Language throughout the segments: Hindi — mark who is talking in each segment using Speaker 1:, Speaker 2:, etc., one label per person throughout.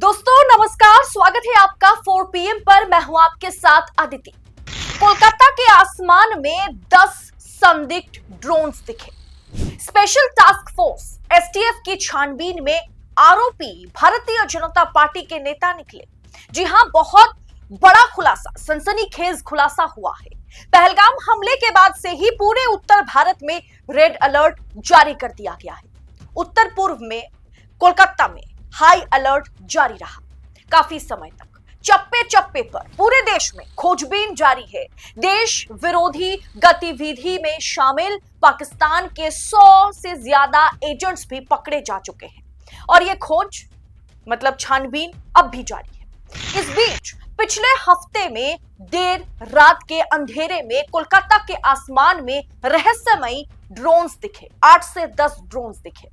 Speaker 1: दोस्तों नमस्कार, स्वागत है आपका 4 PM पर। मैं हूं आपके साथ अदिति। कोलकाता के आसमान में 10 संदिग्ध ड्रोन्स दिखे। स्पेशल टास्क फोर्स एसटीएफ की छानबीन में आरोपी भारतीय जनता पार्टी के नेता निकले। जी हां, बहुत बड़ा खुलासा, सनसनीखेज खुलासा हुआ है। पहलगाम हमले के बाद से ही पूरे उत्तर भारत में रेड अलर्ट जारी कर दिया गया है। उत्तर पूर्व में कोलकाता में हाई अलर्ट जारी रहा। काफी समय तक चप्पे चप्पे पर पूरे देश में खोजबीन जारी है। देश विरोधी गतिविधि में शामिल पाकिस्तान के 100 से ज्यादा एजेंट्स भी पकड़े जा चुके हैं और यह खोज मतलब छानबीन अब भी जारी है। इस बीच पिछले हफ्ते में देर रात के अंधेरे में कोलकाता के आसमान में रहस्यमयी ड्रोन्स दिखे। 8 से 10 ड्रोन्स दिखे।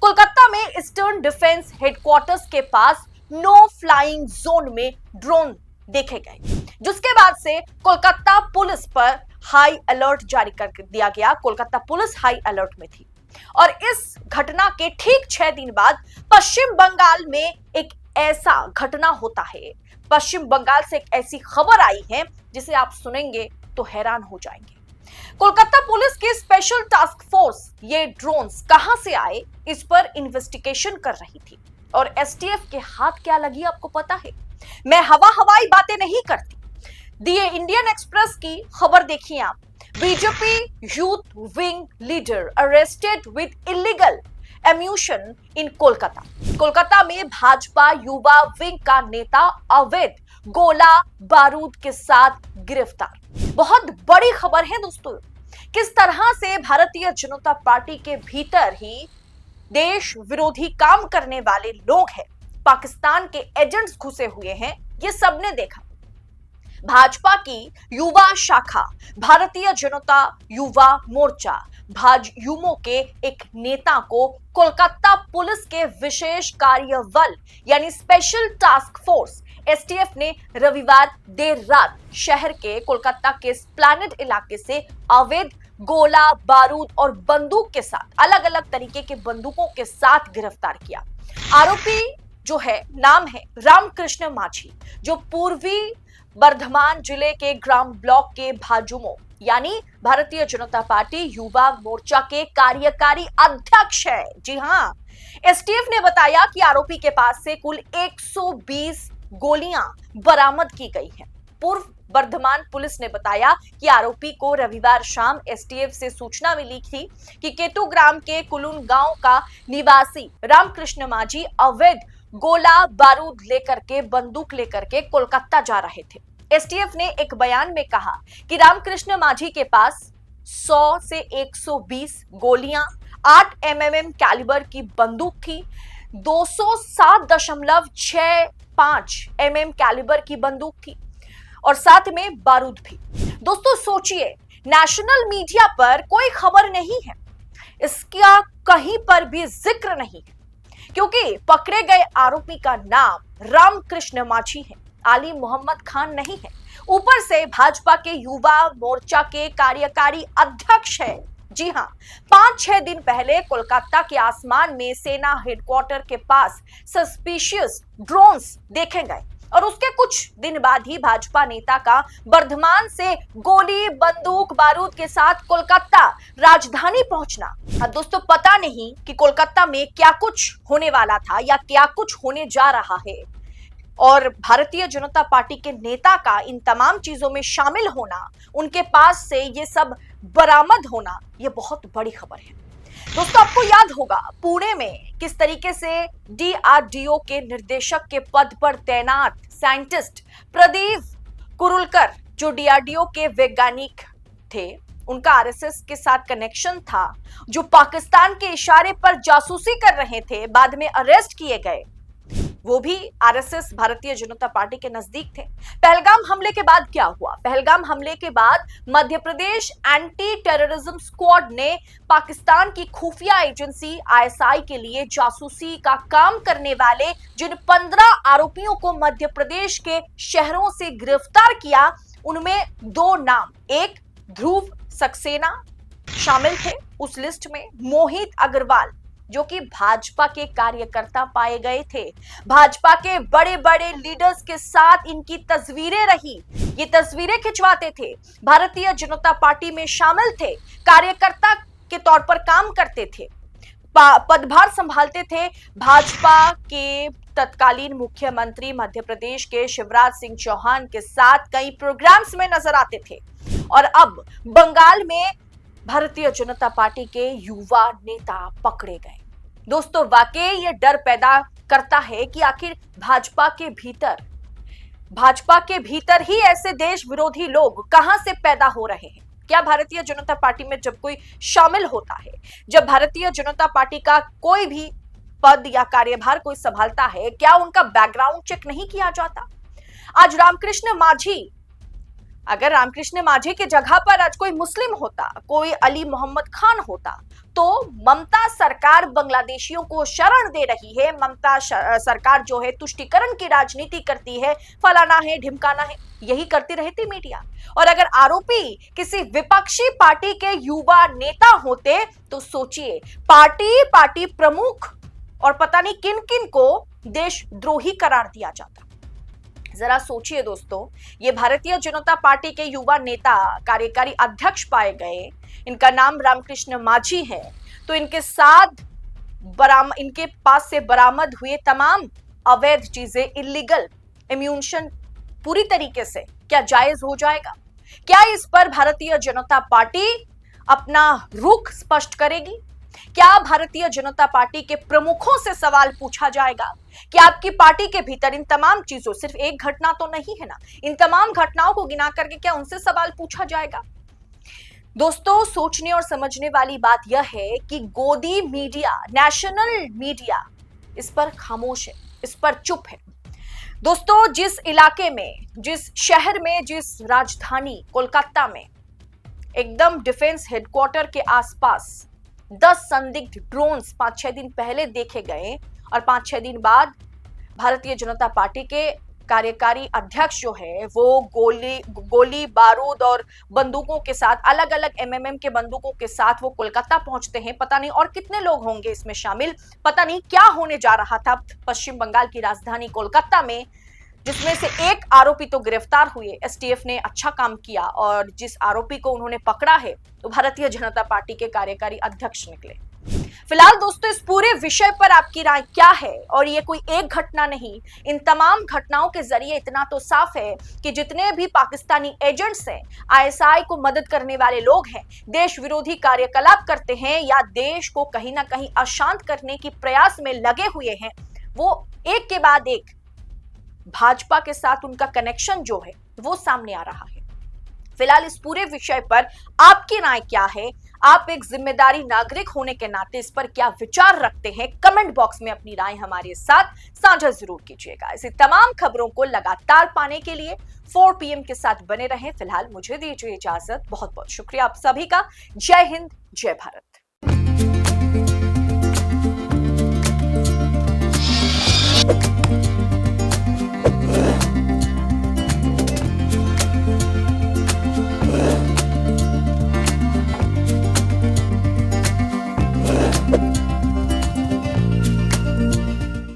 Speaker 1: कोलकाता में ईस्टर्न डिफेंस हेडक्वार्टर्स के पास नो फ्लाइंग जोन में ड्रोन देखे गए, जिसके बाद से कोलकाता पुलिस पर हाई अलर्ट जारी कर दिया गया। कोलकाता पुलिस हाई अलर्ट में थी और इस घटना के ठीक 6 दिन बाद पश्चिम बंगाल में एक ऐसा घटना होता है। पश्चिम बंगाल से एक ऐसी खबर आई है जिसे आप सुनेंगे तो हैरान हो जाएंगे। कोलकाता पुलिस की स्पेशल टास्क फोर्स ये ड्रोन्स कहां से आए, इस पर इन्वेस्टिगेशन कर रही थी और एसटीएफ के हाथ क्या लगी आपको पता है। मैं हवाई बातें नहीं करती। दिए इंडियन एक्सप्रेस की खबर देखिए आप। BJP youth wing leader arrested with illegal ammunition in Kolkata. Kolkata में भाजपा युवा विंग का नेता अवैध गोला बारूद के साथ गिरफ्तार। बहुत बड़ी खबर है दोस्तों। किस तरह से भारतीय जनता पार्टी के भीतर ही देश विरोधी काम करने वाले लोग हैं, पाकिस्तान के एजेंट्स घुसे हुए हैं, ये सबने देखा। भाजपा की युवा शाखा भारतीय जनता युवा मोर्चा भाजयुमो के एक नेता को कोलकाता पुलिस के विशेष कार्य बल यानी स्पेशल टास्क फोर्स एसटीएफ ने रविवार देर रात शहर के कोलकाता के स्प्लैनेड इलाके से अवैध गोला बारूद और बंदूक के साथ अलग अलग तरीके के बंदूकों के साथ गिरफ्तार किया। आरोपी जो है नाम है रामकृष्ण माझी, जो पूर्वी बर्धमान जिले के ग्राम ब्लॉक के भाजुमो यानी भारतीय जनता पार्टी युवा मोर्चा के कार्यकारी अध्यक्ष है। जी हां, एसटीएफ ने बताया कि आरोपी के पास से कुल 120 गोलियां बरामद की गई हैं। पूर्व बर्धमान पुलिस ने बताया कि आरोपी को रविवार शाम एसटीएफ से सूचना मिली थी कि केतुग्राम के कुलुन गांव का निवासी रामकृष्ण माझी अवैध गोला बारूद लेकर के बंदूक लेकर के कोलकाता जा रहे थे। एसटीएफ ने एक बयान में कहा कि रामकृष्ण माझी के पास 100 से 120 गोलियां, 8 mm कैलिबर की बंदूक थी, 207.65 mm कैलिबर की बंदूक थी और साथ में बारूद भी। दोस्तों सोचिए, नेशनल मीडिया पर कोई खबर नहीं है, इसका कहीं पर भी जिक्र नहीं है, क्योंकि पकड़े गए आरोपी का नाम रामकृष्ण माझी है, आली मोहम्मद खान नहीं है। ऊपर से भाजपा के युवा मोर्चा के कार्यकारी अध्यक्ष है। जी हां, 5-6 दिन पहले कोलकाता के आसमान में सेना हेडक्वार्टर के पास सस्पिशियस ड्रोन्स देखे गए और उसके कुछ दिन बाद ही भाजपा नेता का बर्धमान से गोली बंदूक बारूद के साथ कोलकाता राजधानी पहुंचना। अब दोस्तों पता नहीं कि कोलकाता में क्या कुछ होने वाला था या क्या कुछ होने जा रहा है, और भारतीय जनता पार्टी के नेता का इन तमाम चीजों में शामिल होना, उनके पास से ये सब बरामद होना, ये बहुत बड़ी खबर है। दोस्तों आपको याद होगा पुणे में किस तरीके से डीआरडीओ के निर्देशक के पद पर तैनात साइंटिस्ट प्रदीप कुरुलकर, जो डीआरडीओ के वैज्ञानिक थे, उनका आरएसएस के साथ कनेक्शन था, जो पाकिस्तान के इशारे पर जासूसी कर रहे थे, बाद में अरेस्ट किए गए। वो भी आरएसएस भारतीय जनता पार्टी के नजदीक थे। पहलगाम हमले के बाद क्या हुआ? पहलगाम हमले के बाद Madhya Pradesh anti terrorism squad ने पाकिस्तान की खुफिया एजेंसी आईएसआई के लिए जासूसी का काम करने वाले जिन 15 आरोपियों को मध्य प्रदेश के शहरों से गिरफ्तार किया, उनमें 2 नाम, एक ध्रुव सक्सेना शामिल थे उस लिस्ट में, मोहित अग्रवाल जो कि भाजपा के कार्यकर्ता पाए गए थे। भाजपा के बड़े बड़े लीडर्स के साथ इनकी तस्वीरें रही, ये तस्वीरें खिंचवाते थे, भारतीय जनता पार्टी में शामिल थे, कार्यकर्ता के तौर पर काम करते थे, पदभार संभालते थे। भाजपा के तत्कालीन मुख्यमंत्री मध्य प्रदेश के शिवराज सिंह चौहान के साथ कई प्रोग्राम्स में नजर आते थे और अब बंगाल में भारतीय जनता पार्टी के युवा नेता पकड़े गए। दोस्तों, वाकई ये डर पैदा करता है कि आखिर भाजपा के भीतर ही ऐसे देश विरोधी लोग कहां से पैदा हो रहे हैं। क्या भारतीय जनता पार्टी में जब कोई शामिल होता है, जब भारतीय जनता पार्टी का कोई भी पद या कार्यभार कोई संभालता है, क्या उनका बैकग्राउंड चेक नहीं किया जाता? आज अगर रामकृष्ण मांझी की जगह पर आज कोई मुस्लिम होता, कोई अली मोहम्मद खान होता, तो ममता सरकार बांग्लादेशियों को शरण दे रही है, ममता सरकार जो है तुष्टीकरण की राजनीति करती है, फलाना है ढिमकाना है, यही करती रहती मीडिया। और अगर आरोपी किसी विपक्षी पार्टी के युवा नेता होते तो सोचिए, पार्टी प्रमुख और पता नहीं किन किन को देशद्रोही करार दिया जाता। जरा सोचिए दोस्तों, ये भारतीय जनता पार्टी के युवा नेता कार्यकारी अध्यक्ष पाए गए, इनका नाम रामकृष्ण मांझी है, तो इनके पास से बरामद हुए तमाम अवैध चीजें, इलीगल एम्यूनिशन पूरी तरीके से क्या जायज हो जाएगा? क्या इस पर भारतीय जनता पार्टी अपना रुख स्पष्ट करेगी? क्या भारतीय जनता पार्टी के प्रमुखों से सवाल पूछा जाएगा कि आपकी पार्टी के भीतर इन तमाम चीजों, सिर्फ एक घटना तो नहीं है ना, इन तमाम घटनाओं को गिना करके क्या उनसे सवाल पूछा जाएगा? दोस्तों, सोचने और समझने वाली बात यह है कि गोदी मीडिया, नेशनल मीडिया इस पर खामोश है, इस पर चुप है। दोस्तों, जिस इलाके में, जिस शहर में, जिस राजधानी कोलकाता में एकदम डिफेंस हेडक्वार्टर के आसपास 10 संदिग्ध ड्रोन्स 5-6 दिन पहले देखे गए और 5-6 दिन बाद भारतीय जनता पार्टी के कार्यकारी अध्यक्ष जो है वो गोली बारूद और बंदूकों के साथ, अलग अलग एमएमएम के बंदूकों के साथ वो कोलकाता पहुंचते हैं। पता नहीं और कितने लोग होंगे इसमें शामिल, पता नहीं क्या होने जा रहा था पश्चिम बंगाल की राजधानी कोलकाता में, जिसमें से एक आरोपी तो गिरफ्तार हुए, एसटीएफ ने अच्छा काम किया और जिस आरोपी को उन्होंने पकड़ा है तो भारतीय जनता पार्टी के कार्यकारी अध्यक्ष निकले। फिलहाल दोस्तों, इस पूरे विषय पर आपकी राय क्या है? और ये कोई एक घटना नहीं, इन तमाम घटनाओं के जरिए इतना तो साफ है कि जितने भी पाकिस्तानी एजेंट्स हैं, आईएसआई को मदद करने वाले लोग हैं, देश विरोधी कार्यकलाप करते हैं या देश को कहीं ना कहीं अशांत करने की प्रयास में लगे हुए हैं, वो एक के बाद एक भाजपा के साथ उनका कनेक्शन जो है वो सामने आ रहा है। फिलहाल इस पूरे विषय पर आपकी राय क्या है? आप एक जिम्मेदारी नागरिक होने के नाते इस पर क्या विचार रखते हैं? कमेंट बॉक्स में अपनी राय हमारे साथ साझा जरूर कीजिएगा। ऐसी तमाम खबरों को लगातार पाने के लिए 4 PM के साथ बने रहें। फिलहाल मुझे दीजिए इजाजत। बहुत बहुत शुक्रिया आप सभी का। जय हिंद, जय भारत।